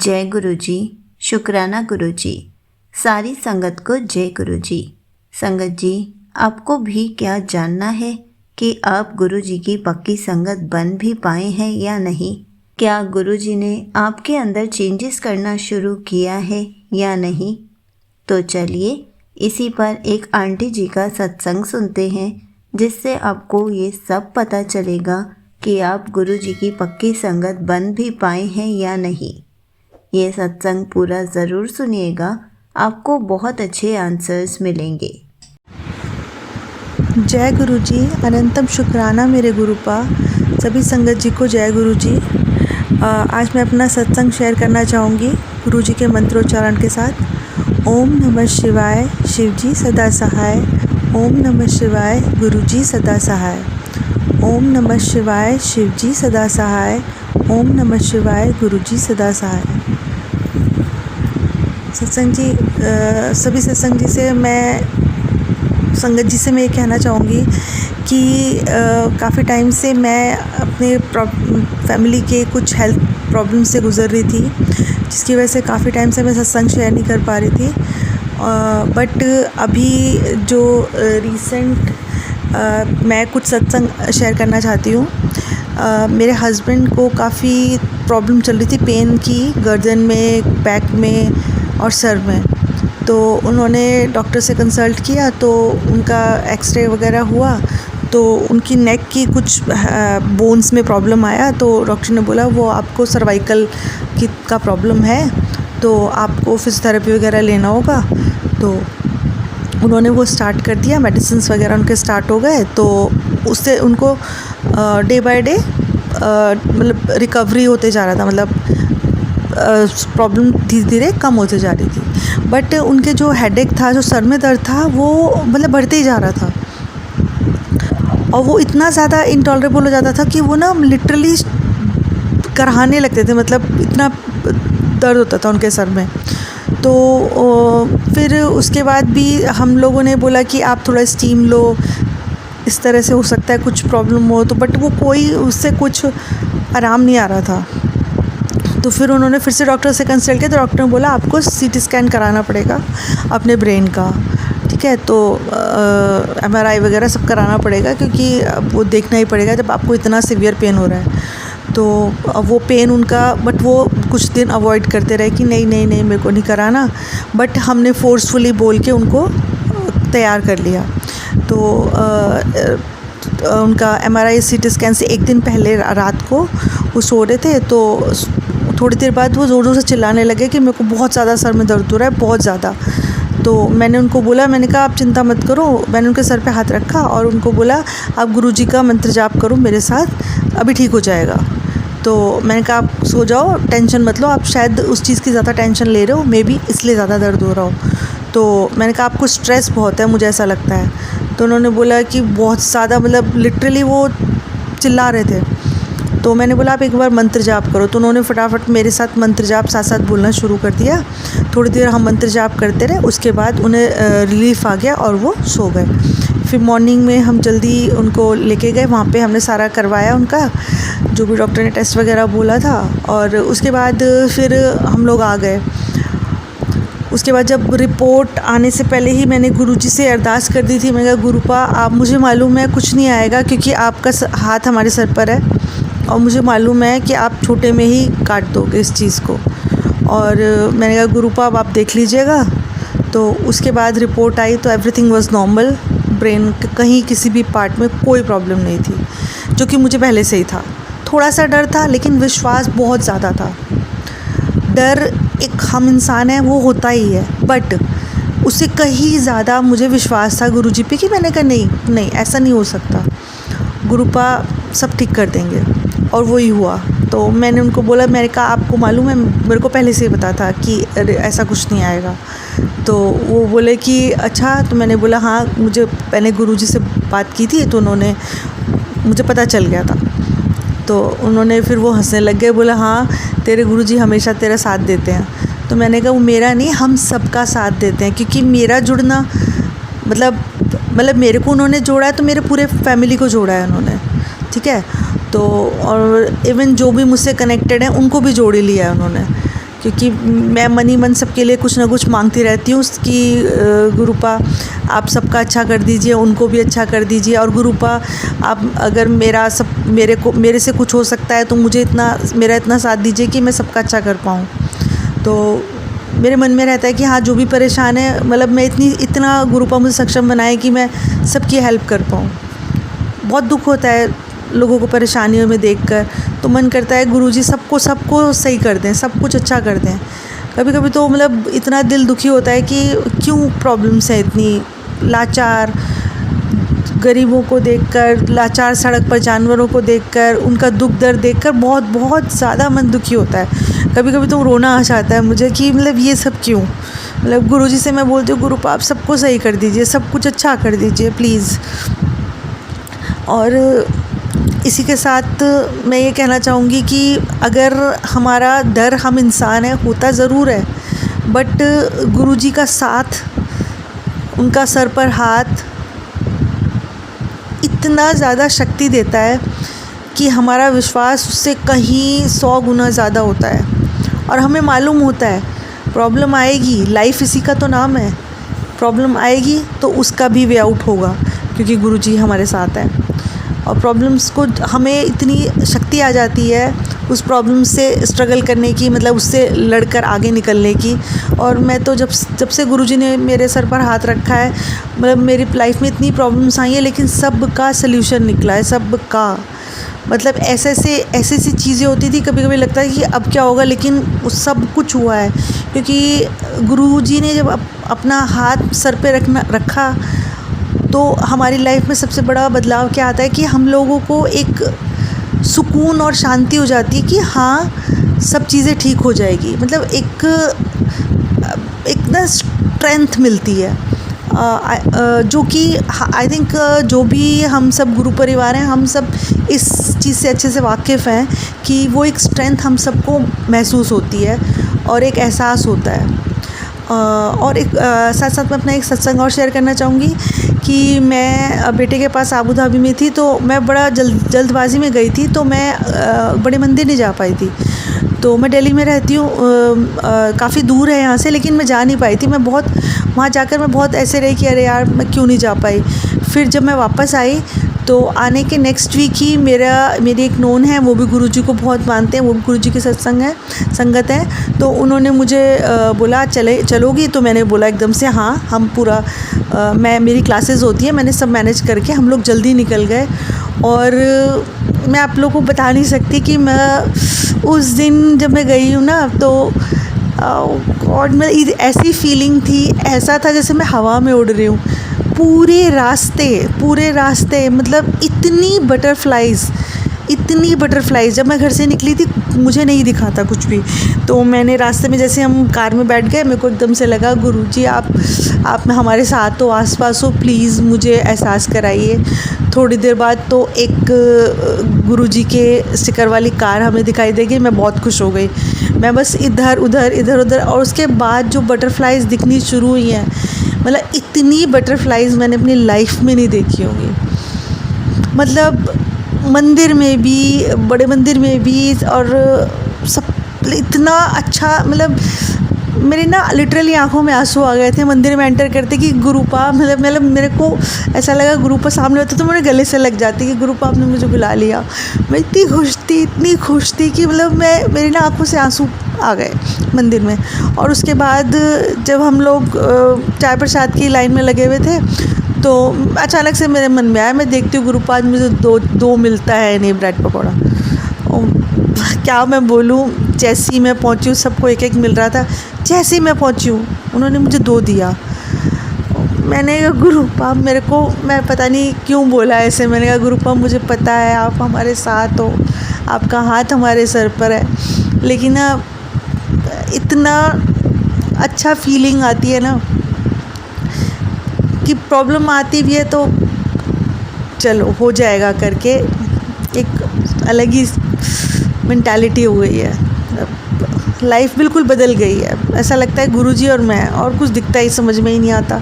जय गुरु जी। शुक्राना गुरु जी। सारी संगत को जय गुरु जी। संगत जी, आपको भी क्या जानना है कि आप गुरु जी की पक्की संगत बन भी पाए हैं या नहीं? क्या गुरु जी ने आपके अंदर चेंजेस करना शुरू किया है या नहीं? तो चलिए इसी पर एक आंटी जी का सत्संग सुनते हैं, जिससे आपको ये सब पता चलेगा कि आप गुरु जी की पक्की संगत बन भी पाए हैं या नहीं। ये सत्संग पूरा ज़रूर सुनिएगा, आपको बहुत अच्छे आंसर्स मिलेंगे। जय गुरु जी। अनंतम शुक्राना मेरे गुरुपा। सभी संगत जी को जय गुरु जी। आज मैं अपना सत्संग शेयर करना चाहूँगी गुरु जी के मंत्रोच्चारण के साथ। ओम नमः शिवाय, शिव जी सदा सहाय। ओम नमः शिवाय, गुरु जी सदा सहाय। ओम नमः शिवाय, शिव जी सदा सहाय। ओम नमः शिवाय, गुरु जी सदा सहाय। सत्संग जी, सभी सत्संग जी से संगत जी से मैं ये कहना चाहूँगी कि काफ़ी टाइम से मैं अपने फैमिली के कुछ हेल्थ प्रॉब्लम से गुज़र रही थी, जिसकी वजह से काफ़ी टाइम से मैं सत्संग शेयर नहीं कर पा रही थी। बट अभी जो रिसेंट मैं कुछ सत्संग शेयर करना चाहती हूँ। मेरे हस्बैंड को काफ़ी प्रॉब्लम चल रही थी, पेन की, गर्दन में, बैक में और सर में। तो उन्होंने डॉक्टर से कंसल्ट किया, तो उनका एक्सरे वगैरह हुआ, तो उनकी नेक की कुछ बोन्स में प्रॉब्लम आया। तो डॉक्टर ने बोला वो आपको सर्वाइकल का प्रॉब्लम है, तो आपको फिजियोथेरेपी वगैरह लेना होगा। तो उन्होंने वो स्टार्ट कर दिया, मेडिसिन्स वगैरह उनके स्टार्ट हो गए। तो उससे उनको डे बाय डे मतलब रिकवरी होते जा रहा था, मतलब प्रॉब्लम धीरे धीरे कम होते जा रही थी। बट उनके जो हेडेक था, जो सर में दर्द था, वो मतलब बढ़ते ही जा रहा था, और वो इतना ज़्यादा इंटॉलरेबल हो जाता था कि वो ना लिटरली कराहने लगते थे, मतलब इतना दर्द होता था उनके सर में। तो फिर उसके बाद भी हम लोगों ने बोला कि आप थोड़ा स्टीम लो, इस तरह से हो सकता है कुछ प्रॉब्लम हो। तो बट वो कोई उससे कुछ आराम नहीं आ रहा था। तो फिर उन्होंने फिर से डॉक्टर से कंसल्ट किया, तो डॉक्टर ने बोला आपको सीटी स्कैन कराना पड़ेगा अपने ब्रेन का, ठीक है। तो MRI वगैरह सब कराना पड़ेगा, क्योंकि वो देखना ही पड़ेगा जब आपको इतना सीवियर पेन हो रहा है। तो वो पेन उनका, बट वो कुछ दिन अवॉइड करते रहे कि नहीं नहीं नहीं मेरे को नहीं कराना। बट हमने फोर्सफुली बोल के उनको तैयार कर लिया। तो उनका MRI CT स्कैन से एक दिन पहले रात को वो सो रहे थे, तो थोड़ी देर बाद वो ज़ोर ज़ोर से चिल्लाने लगे कि मेरे को बहुत ज़्यादा सर में दर्द हो रहा है, बहुत ज़्यादा। तो मैंने उनको बोला, मैंने कहा आप चिंता मत करो। मैंने उनके सर पे हाथ रखा और उनको बोला आप गुरुजी का मंत्र जाप करो मेरे साथ, अभी ठीक हो जाएगा। तो मैंने कहा आप सो जाओ, टेंशन मत लो, आप शायद उस चीज़ की ज़्यादा टेंशन ले रहे हो, मे बी इसलिए ज़्यादा दर्द हो रहा हो। तो मैंने कहा आपको स्ट्रेस बहुत है, मुझे ऐसा लगता है। तो उन्होंने बोला कि बहुत ज़्यादा, मतलब लिटरली वो चिल्ला रहे थे। तो मैंने बोला आप एक बार मंत्र जाप करो। तो उन्होंने फटाफट मेरे साथ मंत्र जाप साथ साथ बोलना शुरू कर दिया। थोड़ी देर हम मंत्र जाप करते रहे, उसके बाद उन्हें रिलीफ़ आ गया और वो सो गए। फिर मॉर्निंग में हम जल्दी उनको लेके गए, वहाँ पे हमने सारा करवाया उनका, जो भी डॉक्टर ने टेस्ट वगैरह बोला था। और उसके बाद फिर हम लोग आ गए। उसके बाद जब रिपोर्ट आने से पहले ही मैंने गुरुजी से अरदास कर दी थी। मैंने कहा गुरुपा आप, मुझे मालूम है कुछ नहीं आएगा, क्योंकि आपका हाथ हमारे सर पर है, और मुझे मालूम है कि आप छोटे में ही काट दोगे इस चीज़ को। और मैंने कहा गुरुपा अब आप देख लीजिएगा। तो उसके बाद रिपोर्ट आई तो एवरीथिंग वाज नॉर्मल। ब्रेन कहीं किसी भी पार्ट में कोई प्रॉब्लम नहीं थी, जो कि मुझे पहले से ही था। थोड़ा सा डर था, लेकिन विश्वास बहुत ज़्यादा था। डर एक हम इंसान हैं, वो होता ही है, बट उससे कहीं ज़्यादा मुझे विश्वास था गुरुजी पे कि मैंने कहा नहीं नहीं ऐसा नहीं हो सकता, गुरुपा सब ठीक कर देंगे। और वही हुआ। तो मैंने उनको बोला, मैंने कहा आपको मालूम है, मेरे को पहले से ही पता था कि ऐसा कुछ नहीं आएगा। तो वो बोले कि अच्छा। तो मैंने बोला हाँ, मुझे मैंने गुरुजी से बात की थी, तो उन्होंने, मुझे पता चल गया था। तो उन्होंने फिर वो हंसने लग गए, बोला हाँ तेरे गुरुजी हमेशा तेरा साथ देते हैं। तो मैंने कहा वो मेरा नहीं, हम सबका साथ देते हैं, क्योंकि मेरा जुड़ना मतलब मेरे को उन्होंने जोड़ा है, तो मेरे पूरे फैमिली को जोड़ा है उन्होंने, ठीक है। तो और इवन जो भी मुझसे कनेक्टेड हैं उनको भी जोड़ ही लिया है उन्होंने, क्योंकि मैं मन ही मन सबके लिए कुछ ना कुछ मांगती रहती हूँ कि गुरुपा आप सबका अच्छा कर दीजिए, उनको भी अच्छा कर दीजिए, और गुरुपा आप अगर मेरे से कुछ हो सकता है तो मुझे मेरा इतना साथ दीजिए कि मैं सबका अच्छा कर पाऊँ। तो मेरे मन में रहता है कि हाँ, जो भी परेशान है, मतलब मैं इतना गुरुपा मुझे सक्षम बनाए कि मैं सबकी हेल्प कर पाऊँ। बहुत दुख होता है लोगों को परेशानियों में देखकर, तो मन करता है गुरुजी सबको सही कर दें, सब कुछ अच्छा कर दें। कभी कभी तो मतलब इतना दिल दुखी होता है कि क्यों प्रॉब्लम्स है इतनी, लाचार गरीबों को देखकर, लाचार सड़क पर जानवरों को देखकर, उनका दुख दर्द देखकर बहुत बहुत ज़्यादा मन दुखी होता है। कभी कभी तो रोना आ जाता है मुझे कि मतलब ये सब क्यों। मतलब गुरुजी से मैं बोलती हूँ, गुरुपा आप सबको सही कर दीजिए, सब कुछ अच्छा कर दीजिए प्लीज़। और इसी के साथ मैं ये कहना चाहूँगी कि अगर हमारा डर, हम इंसान है, होता ज़रूर है, बट गुरुजी का साथ, उनका सर पर हाथ इतना ज़्यादा शक्ति देता है कि हमारा विश्वास उससे कहीं 100 गुना ज़्यादा होता है। और हमें मालूम होता है प्रॉब्लम आएगी, लाइफ इसी का तो नाम है, प्रॉब्लम आएगी तो उसका भी वे आउट होगा, क्योंकि गुरुजी हमारे साथ है। और प्रॉब्लम्स को हमें इतनी शक्ति आ जाती है उस प्रॉब्लम से स्ट्रगल करने की, मतलब उससे लड़कर आगे निकलने की। और मैं तो जब से गुरुजी ने मेरे सर पर हाथ रखा है, मतलब मेरी लाइफ में इतनी प्रॉब्लम्स आई हैं, लेकिन सब का सल्यूशन निकला है, सब का। मतलब ऐसी चीज़ें होती थी, कभी कभी लगता है कि अब क्या होगा, लेकिन वो सब कुछ हुआ है, क्योंकि गुरुजी ने जब अपना हाथ सर पे रखा तो हमारी लाइफ में सबसे बड़ा बदलाव क्या आता है कि हम लोगों को एक सुकून और शांति हो जाती है कि हाँ, सब चीज़ें ठीक हो जाएगी। मतलब एक ना स्ट्रेंथ मिलती है, जो कि आई थिंक जो भी हम सब गुरु परिवार हैं, हम सब इस चीज़ से अच्छे से वाकिफ़ हैं कि वो एक स्ट्रेंथ हम सबको महसूस होती है और एक एहसास होता है। और एक साथ साथ मैं अपना एक सत्संग और शेयर करना चाहूँगी कि मैं बेटे के पास आबू धाबी में थी, तो मैं बड़ा जल्दबाजी में गई थी, तो मैं बड़े मंदिर नहीं जा पाई थी। तो मैं दिल्ली में रहती हूँ, काफ़ी दूर है यहाँ से, लेकिन मैं जा नहीं पाई थी। मैं बहुत वहाँ जाकर मैं बहुत ऐसे रही कि अरे यार, मैं क्यों नहीं जा पाई। फिर जब मैं वापस आई तो आने के नेक्स्ट वीक ही मेरी एक नोन है, वो भी गुरुजी को बहुत मानते हैं, वो भी गुरुजी की संगत है। तो उन्होंने मुझे बोला चलोगी, तो मैंने बोला एकदम से हाँ, हम पूरा मेरी क्लासेस होती है, मैंने सब मैनेज करके हम लोग जल्दी निकल गए। और मैं आप लोगों को बता नहीं सकती कि मैं उस दिन जब मैं गई हूँ ना, तो और मैं ऐसी फीलिंग थी, ऐसा था जैसे मैं हवा में उड़ रही हूँ पूरे रास्ते। मतलब इतनी बटरफ्लाइज़, जब मैं घर से निकली थी मुझे नहीं दिखा था कुछ भी। तो मैंने रास्ते में जैसे हम कार में बैठ गए, मेरे को एकदम से लगा गुरुजी आप हमारे साथ हो, आसपास हो, प्लीज़ मुझे एहसास कराइए। थोड़ी देर बाद तो एक गुरुजी के स्टिकर वाली कार हमें दिखाई देगी, मैं बहुत खुश हो गई। मैं बस इधर उधर, और उसके बाद जो बटरफ्लाइज़ दिखनी शुरू हुई हैं, मतलब इतनी बटरफ्लाइज़ मैंने अपनी लाइफ में नहीं देखी होंगी। मतलब मंदिर में भी, बड़े मंदिर में भी, और सब इतना अच्छा, मतलब मेरे ना लिटरली आंखों में आंसू आ गए थे मंदिर में एंटर करते कि गुरुपा, मतलब मेरे को ऐसा लगा गुरुपा सामने होता तो मेरे गले से लग जाती कि गुरुपा आपने मुझे बुला लिया। मैं इतनी खुश थी कि मतलब मेरी ना आंखों से आंसू आ गए मंदिर में। और उसके बाद जब हम लोग चाय प्रसाद की लाइन में लगे हुए थे, तो अचानक से मेरे मन में आया, मैं देखती हूँ गुरुपा आज मुझे दो मिलता है नहीं ब्रेड पकौड़ा। क्या मैं बोलूँ, जैसी मैं पहुँची हूँ सबको एक मिल रहा था, जैसे ही मैं पहुँची हूँ उन्होंने मुझे 2 दिया। मैंने कहा गुरुपा मेरे को, मैं पता नहीं क्यों बोला ऐसे, मैंने कहा गुरुपा मुझे पता है आप हमारे साथ हो, आपका हाथ हमारे सर पर है, लेकिन ना इतना अच्छा फीलिंग आती है ना कि प्रॉब्लम आती भी है तो चलो हो जाएगा करके, एक अलग ही मेंटालिटी हो गई है। लाइफ बिल्कुल बदल गई है, ऐसा लगता है गुरुजी और मैं, और कुछ दिखता ही समझ में ही नहीं आता।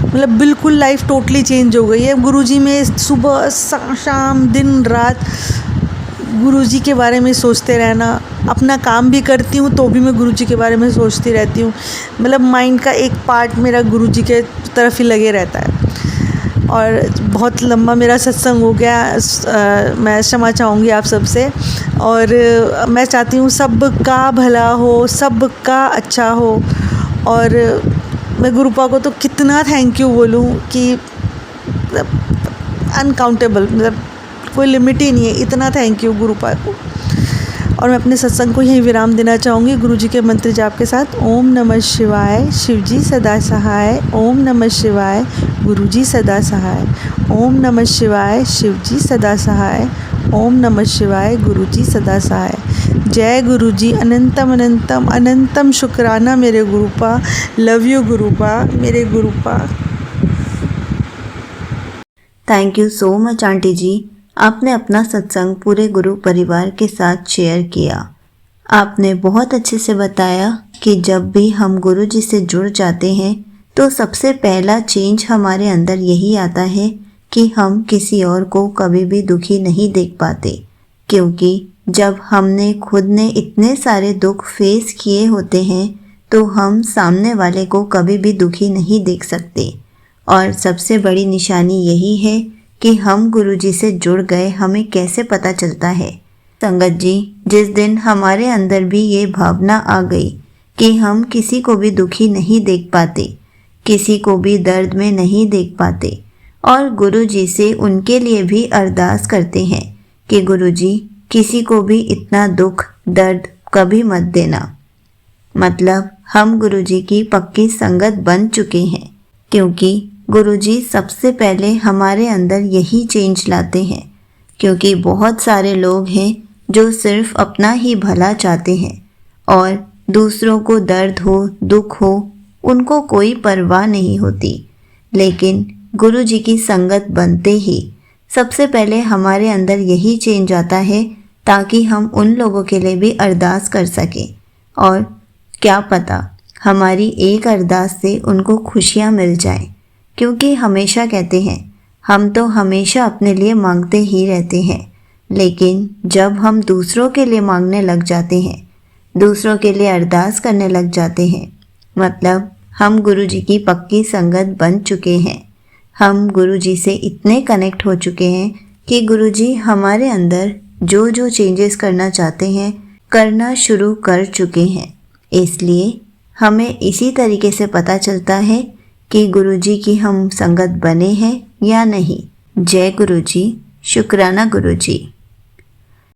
मतलब बिल्कुल लाइफ टोटली चेंज हो गई है गुरुजी में। सुबह शाम दिन रात गुरुजी के बारे में सोचते रहना। अपना काम भी करती हूँ तो भी मैं गुरुजी के बारे में सोचती रहती हूँ। मतलब माइंड का एक पार्ट मेरा गुरुजी के तरफ ही लगे रहता है। और बहुत लंबा मेरा सत्संग हो गया, मैं क्षमा चाहूँगी आप सबसे। और मैं चाहती हूँ सबका भला हो, सबका अच्छा हो। और मैं गुरुपा को तो कितना थैंक यू बोलूँ कि अनकाउंटेबल, मतलब कोई लिमिट ही नहीं है, इतना थैंक यू गुरुपा को। और मैं अपने सत्संग को यहीं विराम देना चाहूँगी गुरुजी के मंत्र जाप के साथ। ओम नमः शिवाय, शिवजी सदा सहाय। ओम नमः शिवाय, गुरुजी सदा सहाय। ओम नमः शिवाय, शिवजी सदा सहाय। ओम नमः शिवाय, गुरुजी सदा सहाय। जय गुरुजी, अनंतम अनंतम अनंतम शुक्राना मेरे गुरुपा। लव यू गुरुपा, मेरे Gurupa. Thank you so much aunty ji. आपने अपना सत्संग पूरे गुरु परिवार के साथ शेयर किया। आपने बहुत अच्छे से बताया कि जब भी हम गुरु जी से जुड़ जाते हैं तो सबसे पहला चेंज हमारे अंदर यही आता है कि हम किसी और को कभी भी दुखी नहीं देख पाते, क्योंकि जब हमने खुद ने इतने सारे दुख फेस किए होते हैं तो हम सामने वाले को कभी भी दुखी नहीं देख सकते। और सबसे बड़ी निशानी यही है कि हम गुरुजी से जुड़ गए, हमें कैसे पता चलता है। संगत जी, जिस दिन हमारे अंदर भी ये भावना आ गई कि हम किसी को भी दुखी नहीं देख पाते, किसी को भी दर्द में नहीं देख पाते, और गुरुजी से उनके लिए भी अरदास करते हैं कि गुरुजी किसी को भी इतना दुख दर्द कभी मत देना, मतलब हम गुरुजी की पक्की संगत बन चुके हैं। क्योंकि गुरुजी सबसे पहले हमारे अंदर यही चेंज लाते हैं, क्योंकि बहुत सारे लोग हैं जो सिर्फ अपना ही भला चाहते हैं और दूसरों को दर्द हो दुख हो उनको कोई परवाह नहीं होती। लेकिन गुरुजी की संगत बनते ही सबसे पहले हमारे अंदर यही चेंज आता है ताकि हम उन लोगों के लिए भी अरदास कर सकें, और क्या पता हमारी एक अरदास से उनको खुशियाँ मिल जाएं। क्योंकि हमेशा कहते हैं हम तो हमेशा अपने लिए मांगते ही रहते हैं, लेकिन जब हम दूसरों के लिए मांगने लग जाते हैं, दूसरों के लिए अरदास करने लग जाते हैं, मतलब हम गुरुजी की पक्की संगत बन चुके हैं। हम गुरुजी से इतने कनेक्ट हो चुके हैं कि गुरुजी हमारे अंदर जो जो चेंजेस करना चाहते हैं करना शुरू कर चुके हैं। इसलिए हमें इसी तरीके से पता चलता है कि गुरुजी की हम संगत बने हैं या नहीं। जय गुरुजी, शुक्राना गुरुजी।